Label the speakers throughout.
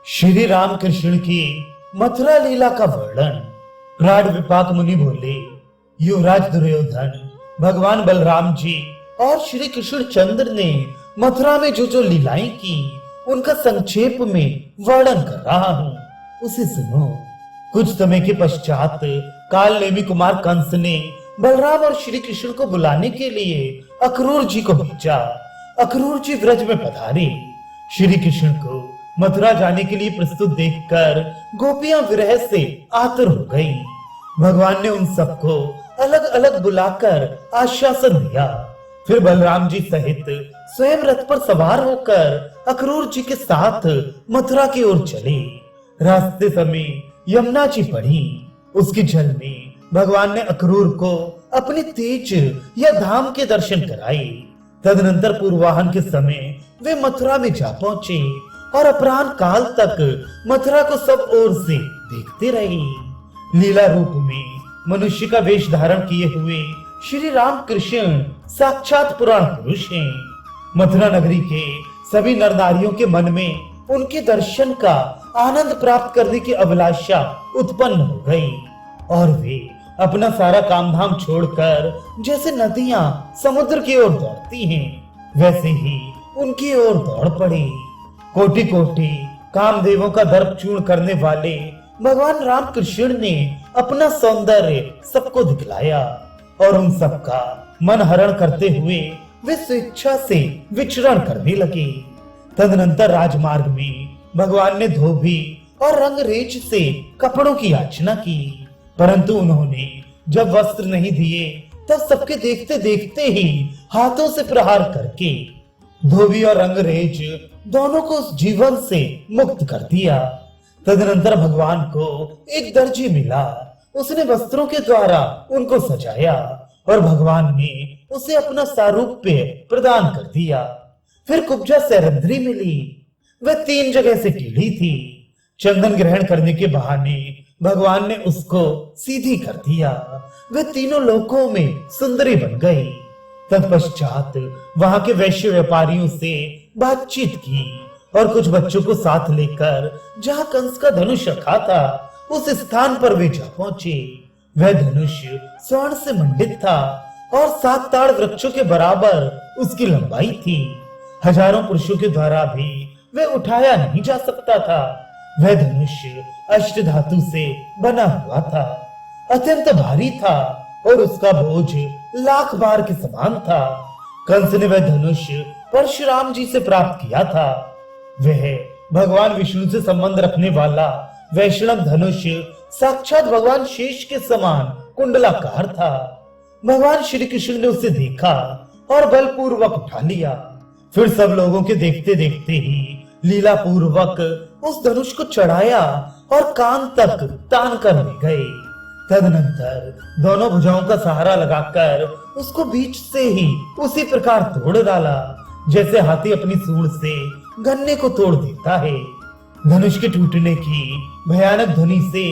Speaker 1: श्री राम कृष्ण की मथुरा लीला का वर्णन। प्राण विपाक मुनि बोले, युवराज दुर्योधन, भगवान बलराम जी और श्री कृष्ण चंद्र ने मथुरा में जो जो लीलाएं की उनका संक्षेप में वर्णन कर रहा हूँ, उसे सुनो। कुछ समय के पश्चात काल नेमी कुमार कंस ने बलराम और श्री कृष्ण को बुलाने के लिए अक्रूर जी को भेजा। अक्रूर जी व्रज में पधारे। श्री कृष्ण को मथुरा जाने के लिए प्रस्तुत देखकर गोपियां विरह से आतुर हो गईं। भगवान ने उन सबको अलग अलग बुलाकर आश्वासन दिया। फिर बलराम जी सहित स्वयं रथ पर सवार होकर अक्रूर जी के साथ मथुरा की ओर चले। रास्ते समय यमुना जी पड़ी। उसके जल में भगवान ने अक्रूर को अपने तेज या धाम के दर्शन कराए। तदनंतर पूर्वाहन के समय वे मथुरा में जा पहुंचे और अपराह्न काल तक मथुरा को सब ओर से देखते रहे। लीला रूप में मनुष्य का वेश धारण किए हुए श्री राम कृष्ण साक्षात पुराण पुरुष हैं। मथुरा नगरी के सभी नर नारियों के मन में उनके दर्शन का आनंद प्राप्त करने की अभिलाषा उत्पन्न हो गई और वे अपना सारा कामधाम छोड़कर जैसे नदियां समुद्र की ओर दौड़ती हैं, वैसे ही उनकी ओर दौड़ पड़े। कोटि कोटि कामदेवों का दर्प चूर्ण करने वाले भगवान राम कृष्ण ने अपना सौंदर्य सबको दिखलाया और उन सबका मन हरण करते हुए वे स्वेच्छा से विचरण करने लगे। तदनंतर राजमार्ग में भगवान ने धोबी और रंगरेज से कपड़ों की याचना की, परंतु उन्होंने जब वस्त्र नहीं दिए तब सबके देखते देखते ही हाथों से प्रहार करके धोबी और रंगरेज दोनों को उस जीवन से मुक्त कर दिया। तदनंतर भगवान को एक दर्जी मिला। उसने वस्त्रों के द्वारा उनको सजाया और भगवान ने उसे अपना सारूप्य प्रदान कर दिया। फिर कुब्जा सैरंध्री मिली। वह 3 जगह से टेढ़ी थी। चंदन ग्रहण करने के बहाने भगवान ने उसको सीधी कर दिया। वे तीनों लोकों में सुंदरी बन गई। तत्पश्चात वहां के वैश्य व्यापारियों से बातचीत की और कुछ बच्चों को साथ लेकर जहां कंस का धनुष रखा था उस स्थान पर वे जा पहुंचे। वह धनुष स्वर्ण से मंडित था और 7 ताड़ वृक्षों के बराबर उसकी लंबाई थी। हजारों पुरुषों के द्वारा भी वह उठाया नहीं जा सकता था। वह धनुष अष्ट धातु से बना हुआ था, अत्यंत भारी था और उसका बोझ लाख बार के समान था। कंस ने वह धनुष परशुराम जी से प्राप्त किया था। वह भगवान विष्णु से संबंध रखने वाला वैष्णव धनुष साक्षात भगवान शेष के समान कुंडलाकार था। भगवान श्री कृष्ण ने उसे देखा और बलपूर्वक उठा लिया। फिर सब लोगों के देखते देखते ही लीला पूर्वक उस धनुष को चढ़ाया और कान तक तान कर ले गए। तदनंतर दोनों भुजाओं का सहारा लगाकर उसको बीच से ही उसी प्रकार तोड़ डाला जैसे हाथी अपनी सूंड से गन्ने को तोड़ देता है। धनुष के टूटने की भयानक ध्वनि से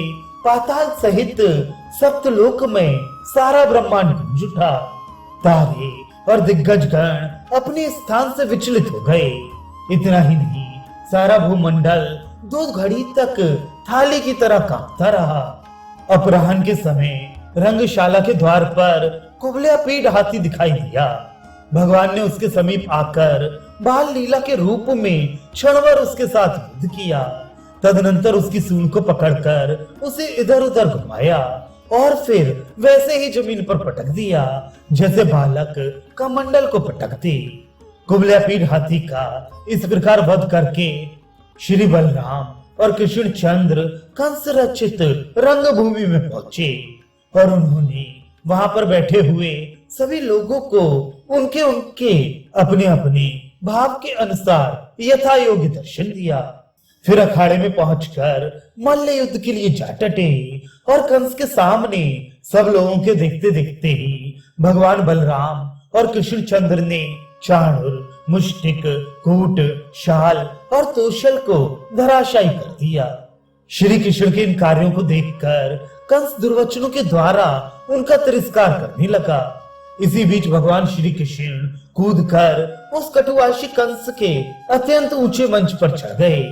Speaker 1: पाताल सहित सप्तलोक में सारा ब्रह्मांड गूंज उठा। तारे और दिग्गज गण अपने स्थान से विचलित हो गए। इतना ही नहीं, सारा भूमंडल 2 घड़ी तक थाली की तरह कांपता रहा। अपराह्न के समय रंगशाला के द्वार पर कुबलिया पीठ हाथी दिखाई दिया। भगवान ने उसके समीप आकर बाल लीला के रूप में क्षणभर उसके साथ युद्ध किया। तदनंतर उसकी सूंड को पकड़कर उसे इधर उधर घुमाया और फिर वैसे ही जमीन पर पटक दिया जैसे बालक कमंडल को पटकते। कुबलिया पीठ हाथी का इस प्रकार वध करके श्री बलराम और कृष्ण चंद्र कंस रचित रंगभूमि में पहुंचे और उन्होंने वहां पर बैठे हुए सभी लोगों को उनके उनके अपने अपने भाव के अनुसार यथा योग्य दर्शन दिया। फिर अखाड़े में पहुंचकर मल्ल युद्ध के लिए जा डटे और कंस के सामने सब लोगों के देखते देखते ही भगवान बलराम और कृष्ण चंद्र ने चाणूर, मुष्टिक, कूट, शाल और तोशल को धराशायी कर दिया। श्री कृष्ण के इन कार्यों को देखकर कंस दुर्वचनों के द्वारा उनका तिरस्कार करने लगा। इसी बीच भगवान श्री कृष्ण कूदकर उस कटुआशी कंस के अत्यंत ऊंचे मंच पर चढ़ गए।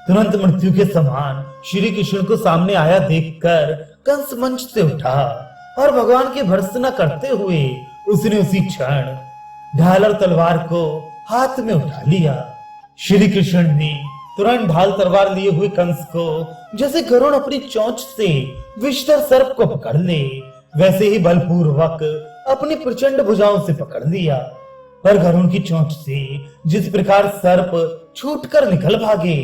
Speaker 1: तुरंत मृत्यु के समान श्री कृष्ण को सामने आया देखकर कंस मंच से उठा और भगवान की भर्त्सना करते हुए उसने उसी क्षण ढाल और तलवार को हाथ में उठा लिया। श्री कृष्ण ने तुरंत ढाल तलवार लिए हुए कंस को जैसे गरुड़ अपनी चोंच से विषधर सर्प को पकड़ ले वैसे ही बलपूर्वक अपनी प्रचंड भुजाओं से पकड़ लिया। पर गरुड़ की चोंच से जिस प्रकार सर्प छूटकर निकल भागे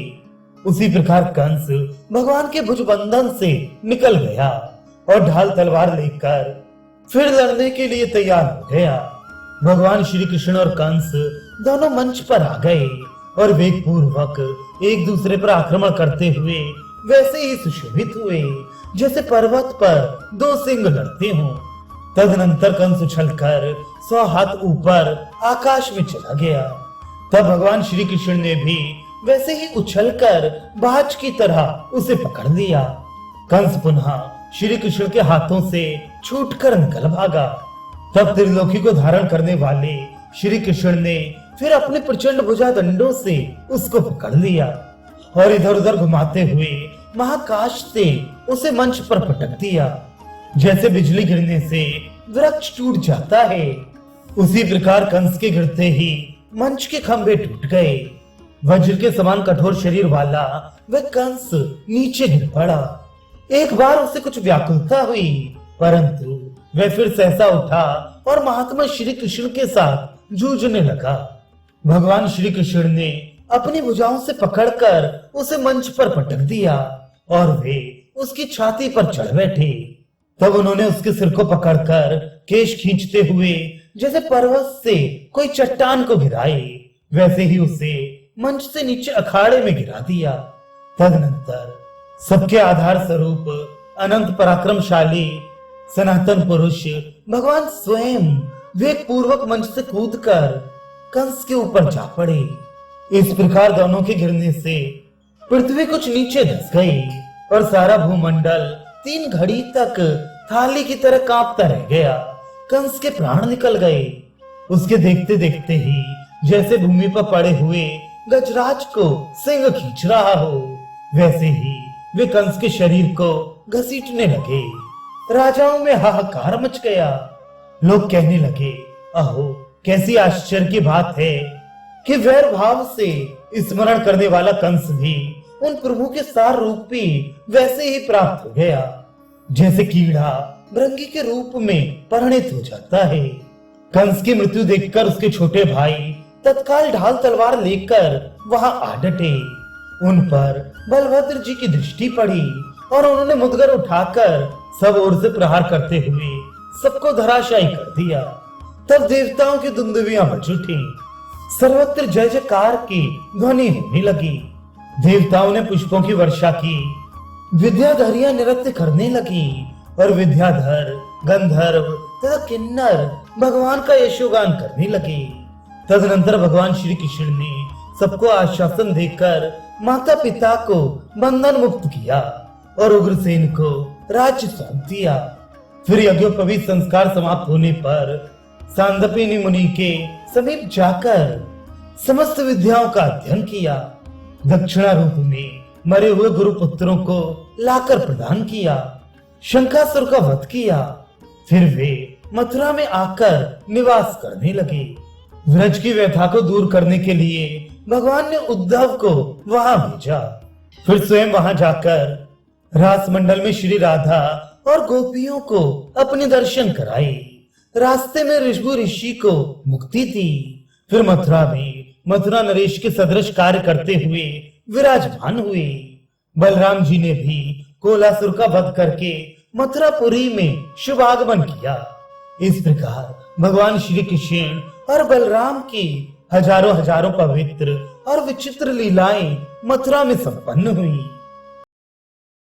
Speaker 1: उसी प्रकार कंस भगवान के भुजबंधन से निकल गया और ढाल तलवार लेकर फिर लड़ने के लिए तैयार हो गया। भगवान श्री कृष्ण और कंस दोनों मंच पर आ गए और वेग पूर्वक एक दूसरे पर आक्रमण करते हुए वैसे ही सुशोभित हुए जैसे पर्वत पर दो सिंह लड़ते हों। तदनंतर कंस उछलकर 100 हाथ ऊपर आकाश में चला गया। तब भगवान श्री कृष्ण ने भी वैसे ही उछलकर बाज की तरह उसे पकड़ लिया। कंस पुनः श्री कृष्ण के हाथों से छूटकर निकल भागा। तब त्रिलोकी को धारण करने वाले श्री कृष्ण ने फिर अपने प्रचंड भुजा दंडों से उसको पकड़ लिया और इधर उधर घुमाते हुए महाकाश से उसे मंच पर पटक दिया। जैसे बिजली गिरने से वृक्ष टूट जाता है उसी प्रकार कंस के गिरते ही मंच के खंभे टूट गए। वज्र के समान कठोर शरीर वाला वह कंस नीचे गिर पड़ा। एक बार उसे कुछ व्याकुलता हुई परंतु वह फिर सहसा उठा और महात्मा श्री कृष्ण के साथ जूझने लगा। भगवान श्री कृष्ण ने अपनी भुजाओं से पकड़कर उसे मंच पर पटक दिया और वे उसकी छाती पर चढ़ बैठे। तब उन्होंने उसके सिर को पकड़कर केश खींचते हुए जैसे पर्वत से कोई चट्टान को गिराए वैसे ही उसे मंच से नीचे अखाड़े में गिरा दिया। तदनंतर सबके आधार स्वरूप अनंत पराक्रमशाली सनातन पुरुष भगवान स्वयं वेग पूर्वक मंच से कूदकर कंस के ऊपर जा पड़े। इस प्रकार दोनों के गिरने से पृथ्वी कुछ नीचे धंस गई और सारा भूमंडल 3 घड़ी तक थाली की तरह कांपता रह गया। कंस के प्राण निकल गए। उसके देखते देखते ही जैसे भूमि पर पड़े हुए गजराज को सिंह खींच रहा हो वैसे ही वे कंस के शरीर को घसीटने लगे। राजाओं में हाहाकार मच गया। लोग कहने लगे, अहो कैसी आश्चर्य की बात है कि वैर भाव से स्मरण करने वाला कंस भी उन प्रभु के सार रूपी वैसे ही प्राप्त हो गया जैसे कीड़ा भृंगी के रूप में परिणित हो जाता है। कंस की मृत्यु देखकर उसके छोटे भाई तत्काल ढाल तलवार लेकर वहां आ डटे। उन पर बलभद्र जी की दृष्टि पड़ी और उन्होंने मुदगर उठाकर सब ओर से प्रहार करते हुए सबको धराशायी कर दिया। तब देवताओं की दुंदुभियां बज उठी। सर्वत्र जय जयकार की ध्वनि होने लगी। देवताओं ने पुष्पों की वर्षा की। विद्याधरियां नृत्य करने लगी और विद्याधर गंधर्व तथा किन्नर भगवान का यशोगान करने लगे। तदनंतर भगवान श्री कृष्ण ने सबको आश्वासन देकर माता पिता को बंधन मुक्त किया और उग्रसेन को राज्य सौंप दिया। फिर यज्ञोपवीत संस्कार समाप्त होने पर सांदीपनि मुनि के समीप जाकर समस्त विद्याओं का अध्ययन किया। दक्षिणा रूप में मरे हुए गुरु पुत्रों को लाकर प्रदान किया। शंखासुर का वध किया। फिर वे मथुरा में आकर निवास करने लगे। व्रज की व्यथा को दूर करने के लिए भगवान ने उद्धव को वहां भेजा। फिर स्वयं वहां जाकर रास मंडल में श्री राधा और गोपियों को अपने दर्शन कराए। रास्ते में ऋषभु ऋषि को मुक्ति दी। फिर मथुरा में मथुरा नरेश के सदृश कार्य करते हुए विराजमान हुए। बलराम जी ने भी कोलासुर का वध करके मथुरापुरी में शुभागमन किया। इस प्रकार भगवान श्री कृष्ण और बलराम की हजारों हजारों पवित्र और विचित्र लीलाएं मथुरा में संपन्न हुई।